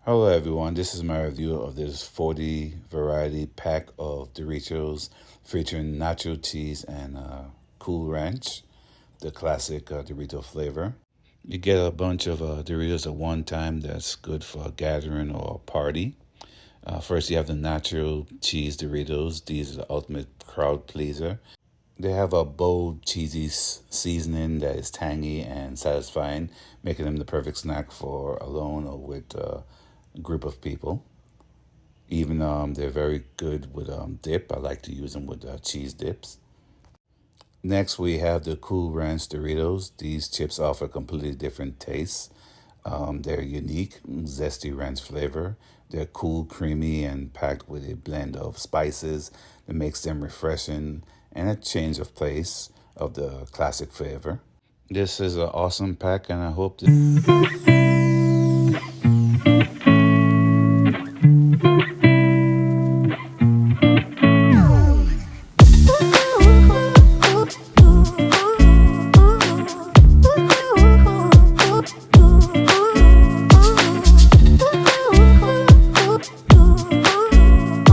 Hello everyone, this is my review of this 40 variety pack of Doritos featuring nacho cheese and Cool Ranch, the classic Dorito flavor. You get a bunch of Doritos at one time that's good for a gathering or a party. First, you have the nacho cheese Doritos. These are the ultimate crowd pleaser. They have a bold, cheesy seasoning that is tangy and satisfying, making them the perfect snack for alone or with a group of people. Even they're very good with dip. I like to use them with cheese dips. Next, we have the Cool Ranch Doritos. These chips offer completely different tastes. They're unique, zesty ranch flavor. They're cool, creamy, and packed with a blend of spices that makes them refreshing and a change of pace of the classic flavor. This is an awesome pack, and I hope that